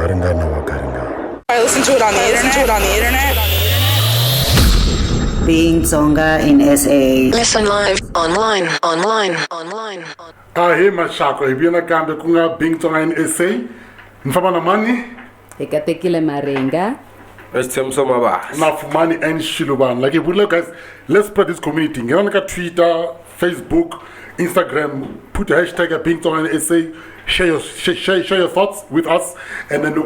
Wakaringa na Wakaringa. I listen to it on the internet. BeingTsonga in SA. Listen live, online. Hey mashako, ibina kambe kunga BeingTsonga in SA. Mfabana mani? Hikatekile Maringa. Shitshembiso Mabasa. Na Fumani N Shilubana. Like, we look, guys, let's spread this community. Get on like Twitter, Facebook, Instagram. Put the hashtag at BeingTsonga in SA. Share your thoughts with us, and then you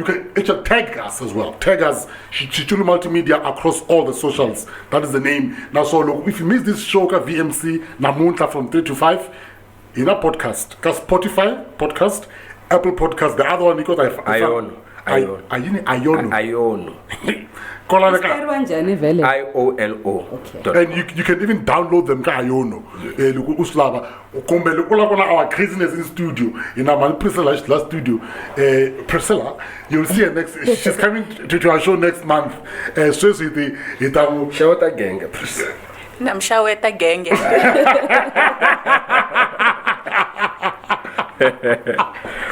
can actually tag us as well. Tag us, Shitshembiso Multimedia, across all the socials. That is the name. Now, so look, if you miss this show, VMC Namunta from 3 to 5 in a podcast, Spotify podcast, Apple podcast. The other one because Iono. IONO. Okay. And you can even download them. Iono. Our craziness in studio. In our Priscilla last studio. Priscilla, you'll see her next. She's coming to our show next month. So Shaweta gang. Namshaweta genge.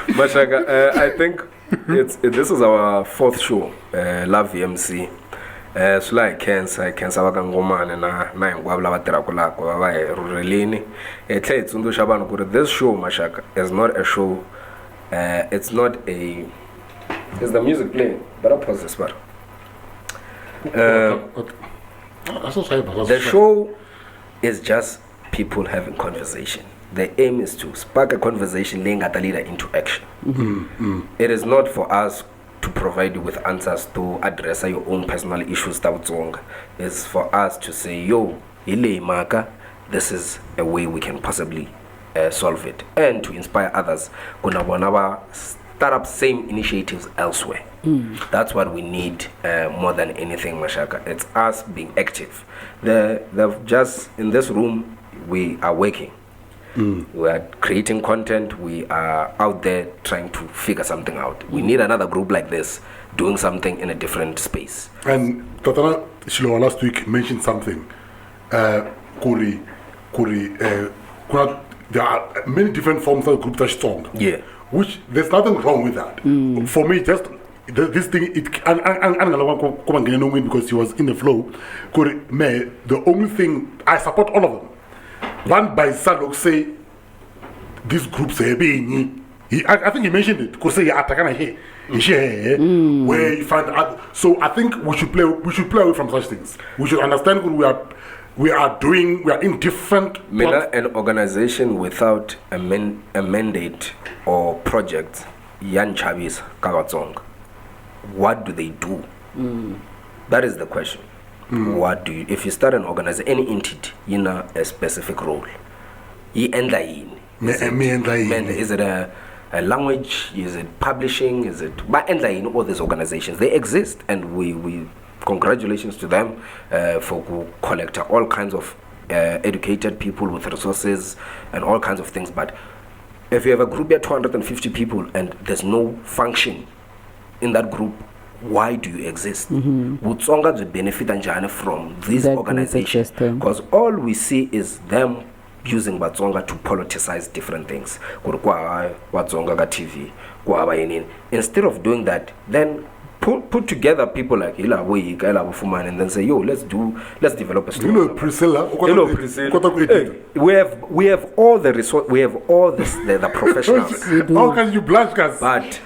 Mashaka, I think this is our fourth show. Love VMC. So like cancer wakangomane na ngwabla batera kula ba rurelini. Tletsundu shabana kuri this show Mashaka is not a show. It's not a. Is the music playing? Better pause this part. The show is just people having conversation. The aim is to spark a conversation, laying at a leader into action. It is not for us to provide you with answers to address your own personal issues. It's for us to say, yo, ile maka, this is a way we can possibly solve it, and to inspire others. Kuna wanaba start up same initiatives elsewhere. That's what we need more than anything, Mashaka. It's us being active. Just in this room, we are working. We are creating content. We are out there trying to figure something out. We need another group like this doing something in a different space. And Tatana Shilubana last week mentioned something. There are many different forms of group touch song. Yeah. Which there's nothing wrong with that. For me, just this thing, because he was in the flow. The only thing I support all of them. One by Sadok say these groups I think he mentioned it. Because say where you find so I think we should play away from such things. We should understand what we are in different An organization without a mandate or project, Yan Chavis Vatsonga. What do they do? That is the question. What do you, if you start an organization, any entity, a specific role, is it a language? Is it publishing? Is it by all these organizations? They exist, and we congratulations to them for collect all kinds of educated people with resources and all kinds of things. But if you have a group of 250 people and there's no function in that group, why do you exist? Would Tsonga benefit and from these organizations? Because all we see is them using Vatsonga to politicize different things. Vatsonga TV. Instead of doing that, then put together people like Fumani and then say, yo, let's develop a story. Priscilla. Hey, we have all the resource, we have all the professionals. How can you blush, guys? But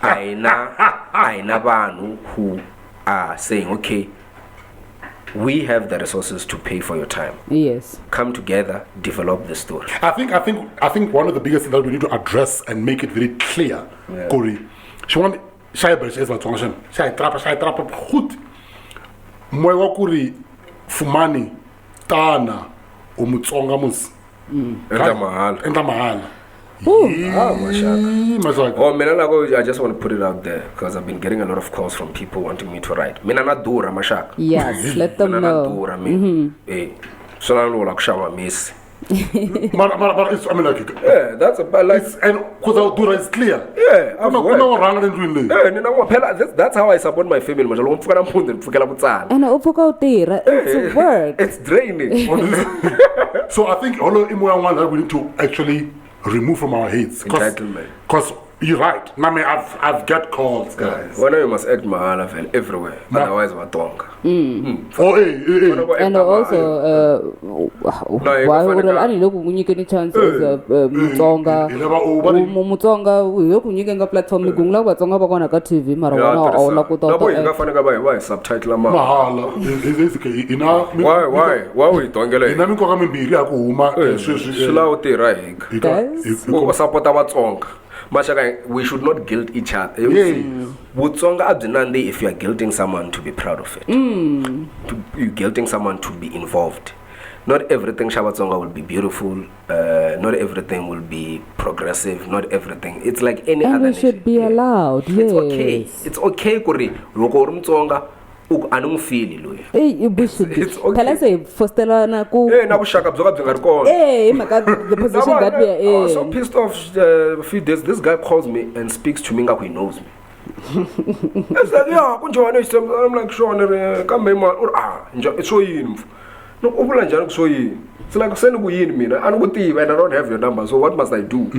I know who are saying, okay, we have the resources to pay for your time. Yes. Come together, develop the story. I think one of the biggest things that we need to address and make it very clear, Corey. Shaiber is Vatsonga. Shai trapa goed. Mooi wakuri Fumani Tana Umutsonga mus. Enta mahala. I just want to put it out there because I've been getting a lot of calls from people wanting me to write. Minana dura mashak. Yes, let them know. So I know like Shama miss. Yeah, that's a bad life. And because Dura is clear. Yeah, that's how I support my family. And it's work. It's draining. So I think all of we need to actually remove from our heads. Because You're right. Name, I've got calls, guys. One you must act mahala everywhere. Otherwise, Vatsonga. Oh, hey. And also, why would I look when you get a chance as a Tsonga? Mutsonga, you can get a platform, you can look at Tsonga Bagana TV, Marana, or Lakuta. Why subtitle Mahala. Why we don't get it? Nami kwa kami mbili ya kuhuma. Shilauti right. Support Vatsonga. We should not guilt each other. Vatsonga abzinandi if you are guilting someone to be proud of it. You're guilting someone to be involved. Not everything Vatsonga will be beautiful. Not everything will be progressive. Not everything. It's like any and other we should be allowed. It's okay. It's okay, Kuri. Tsonga. Anungfili loyo. It's okay. Tell us a fostelana ku. Na bushaka bzoka bzinga kona. The position that we are in. I'm so pissed off a few days. This guy calls me and speaks to me like he knows me. It's like, yeah, I'm like, sure, come man, or it's so yin. No, ubula njani so yin. It's like send ku yin mina. I don't have your number. So what must I do?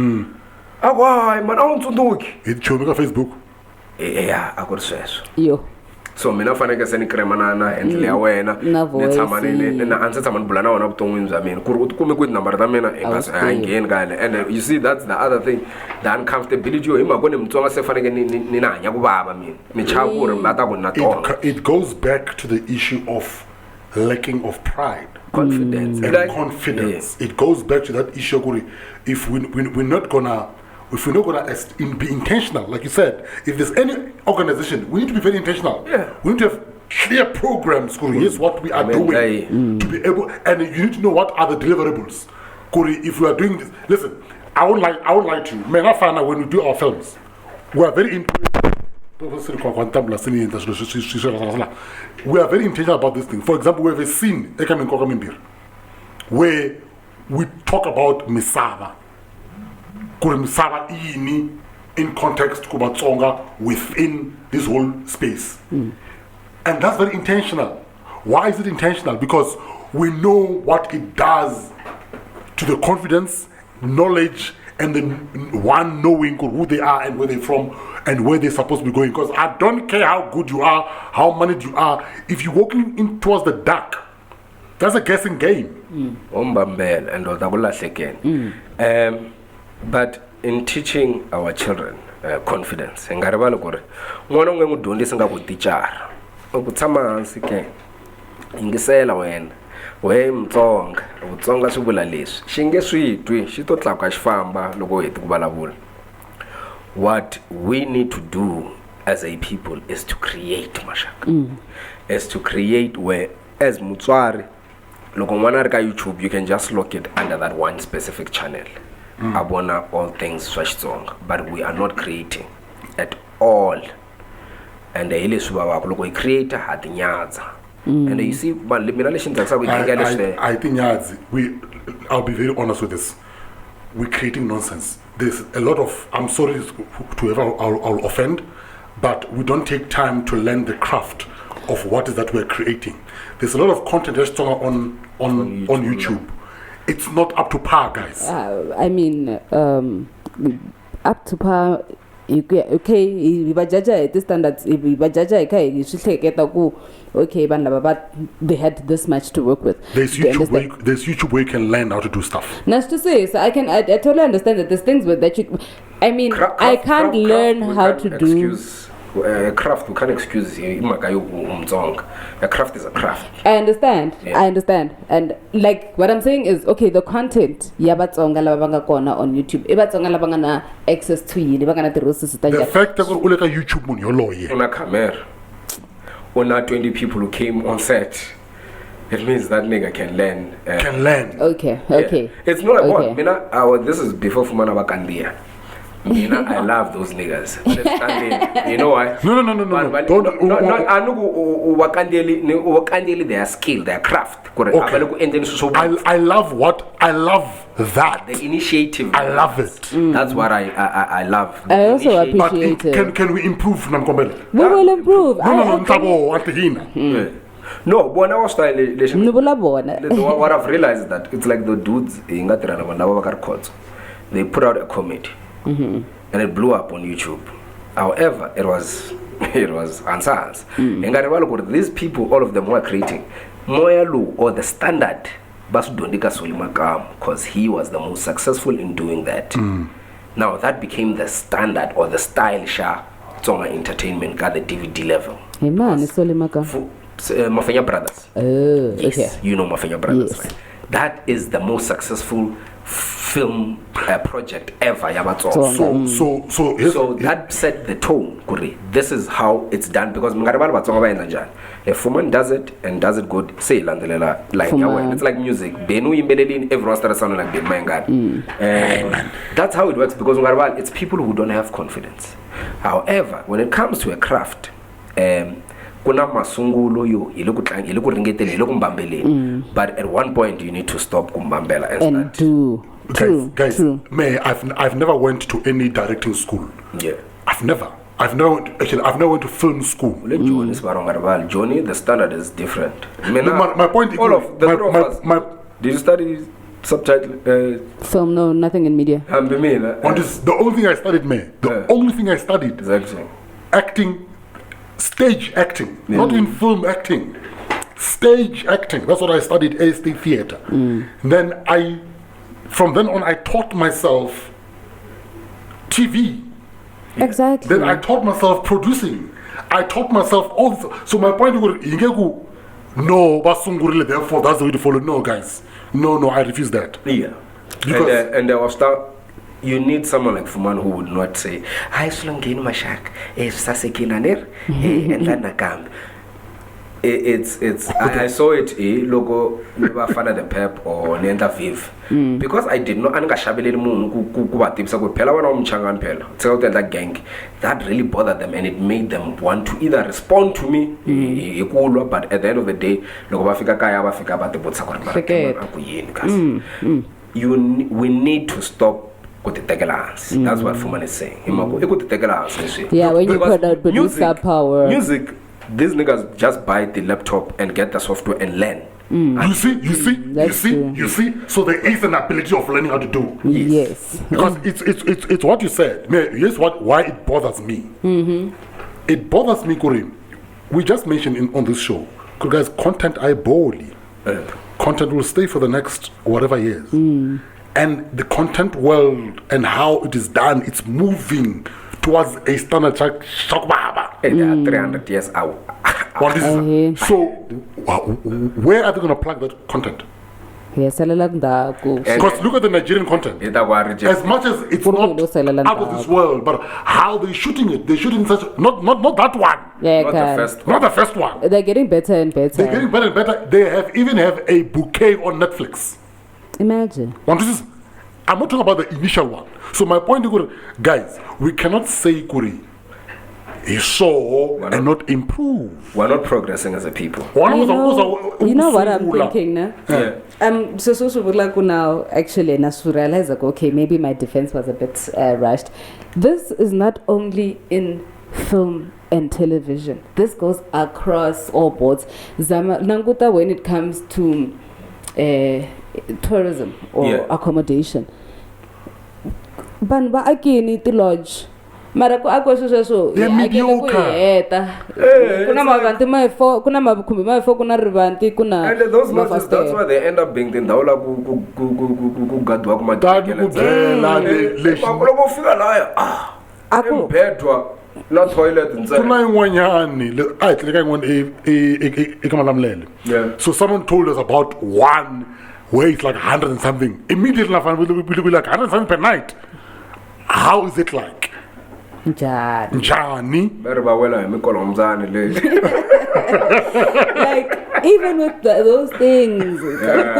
Why man, I want to do it. It's show me on Facebook. Yeah, I got stress. Yo. So mina faneke seni kremana na endle ya wena netsamane na anse tsamane bula na wona butongwini bya mina ku ri utikume ku number ta mina engeni kale. And you see, that's the other thing, the uncomfortability yo imako ne Mtsonga se faneke ni na hanya ku baba mina ni chava ku ri mata ku na tonga. It goes back to the issue of lacking of pride, confidence and confidence. It goes back to that issue kuri if we're not gonna be intentional, like you said, if there's any organization, we need to be very intentional. Yeah. We need to have clear programs, Kuri. Here's what we are doing to be able, and you need to know what are the deliverables. Kuri, if we are doing this, listen, I would like to, man, I find out when we do our films, we are very intentional about this thing. For example, we have a scene where we talk about Misava. In context to Vatsonga within this whole space. And that's very intentional. Why is it intentional? Because we know what it does to the confidence, knowledge, and the one knowing who they are and where they're from and where they're supposed to be going. Because I don't care how good you are, how managed you are, if you're walking in towards the dark, that's a guessing game. But in teaching our children confidence, ngaribala gore ngwana ngwe ngudondisa ngaku teacher ukutsama hansi ke ingisela wena we Mtsonga Vutsonga swi vula leswi xi nge swi twi xi to tlakuka xi famba loko heti ku vulavula. What we need to do as a people is to create mashaka, is to create where as mutswari loko n'wana ri ka YouTube you can just look it under that one specific channel. Abona all things Tsonga, but we are not creating at all. And the ile suba wako loko I create hatinyaza. And you see, but I think I'll be very honest with this. We're creating nonsense. There's a lot of, I'm sorry to whoever I'll offend, but we don't take time to learn the craft of what is that we're creating. There's a lot of content that's on YouTube. It's not up to par, guys. I mean, up to par. Okay, ibajaja at the standards. Ibajaja, okay, you should take it. Okay, but they had this much to work with. There's YouTube where you can learn how to do stuff. Nice to say. So I totally understand that there's things that you. I mean, I can't learn how to do. Craft, we can't excuse Mtsonga. A craft is a craft. I understand. Yeah. I understand. And like what I'm saying is, okay, the content Vatsonga labanga kona on YouTube. Vatsonga labanga na access to it. The fact that you look at YouTube on your lawyer. On a camera, on 20 people who came on set. It means that nigga can learn. Can learn. Okay. Yeah. It's not about this is before Fumani N. I love those niggas. You know why? No. They are skill, their craft. Okay. I love that. The initiative. I love it. That's what I love. I also appreciate it. Can we improve, Namkombele? We will improve. No, but I was what I've realized is that it's like the dudes in they put out a comedy. and it blew up on YouTube. However, it was answers. These people, all of them were creating Moyalu or the standard Basudondika Solimakam, because he was the most successful in doing that. Now that became the standard or the style Shah Tsonga entertainment at the DVD level. Hey man, it's Solimaka. Mafenya Brothers. Yes, okay. You know Mafenya Brothers, Yes. right? That is the most successful film project ever. Tsonga. So that set the tone. Kuri. This is how it's done because if Fumani does it and does it good, say landelela like it's like music. Benu imbelelin, everyone starts sounding like Ben Mangan. And that's how it works because it's people who don't have confidence. However, when it comes to a craft, kuna masungulo yo but at one point you need to stop kumbambela and do. Guys, I've never went to any directing school. Yeah, I've never went to film school. Johnny, the standard is different. My point is, all of the three of us. Did you study subtitle? Film? No, nothing in media. The only thing I studied, only thing I studied is acting, stage acting, not in film acting. Stage acting. That's what I studied, AST theater. Then from then on, I taught myself TV. Exactly. Then I taught myself producing. I taught myself all this. So my point is, no, Basungurile, therefore that's the way to follow. No, guys. No, I refuse that. Yeah. Because and there was you need someone like Fumani who would not say, "I slangin mashak, sasekinaner, and then nakam." I saw it logo never found the pep or Nenda Viv because I did not that gang that really bothered them and it made them want to either respond to me but at the end of the day we need to stop with the tegelans. That's what Fumani is saying. Yeah, when you put out producer power, music. These niggas just buy the laptop and get the software and learn. You see. So there is an ability of learning how to do. Yes. Because it's what you said. Here's why it bothers me. It bothers me, Kurim. We just mentioned on this show, guys, content eyeballing. Content will stay for the next whatever years. And the content world and how it is done, it's moving towards a standard and they are 300 years out. So, where are they going to plug that content? Because look at the Nigerian content. As much as it's not out of this world, but how they're shooting it. They're shooting such not that one. Yeah, not the first one. They're getting better and better. They even have a bouquet on Netflix. Imagine. I'm not talking about the initial one. So my point is, guys, we cannot say Kuri is so and not improve. We're not progressing as a people. You know what I'm thinking now? Yeah. So now actually realize like, okay, maybe my defense was a bit rushed. This is not only in film and television. This goes across all boards. Nanguta, when it comes to tourism or accommodation. Banba akini ti lodge. Mara ko ako so they're mediocre. Kuna mavanti maifo, kuna mabukumbi maifo, kuna rivanti, kuna. And those lodges, that's why they end up being the ndaula gadwa kuma not toilet inside. So someone told us about one where it's like 100 and something. Immediately we'll be like 100 and something per night. How is it like? Njani. Like even with those things, slept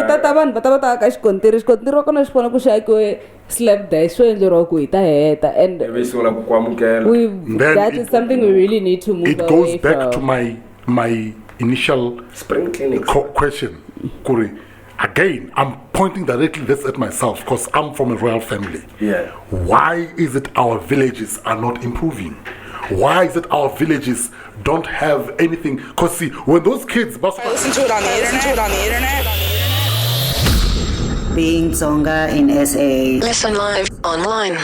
there, and that is something we really need to move away. It goes back to my initial spring clinic question, Kuri. Again, I'm pointing directly this at myself because I'm from a royal family. Yeah. Why is it our villages are not improving? Why is it our villages don't have anything? Because see, when those kids... I listen to it on the internet. Being Tsonga in SA. Listen live, online.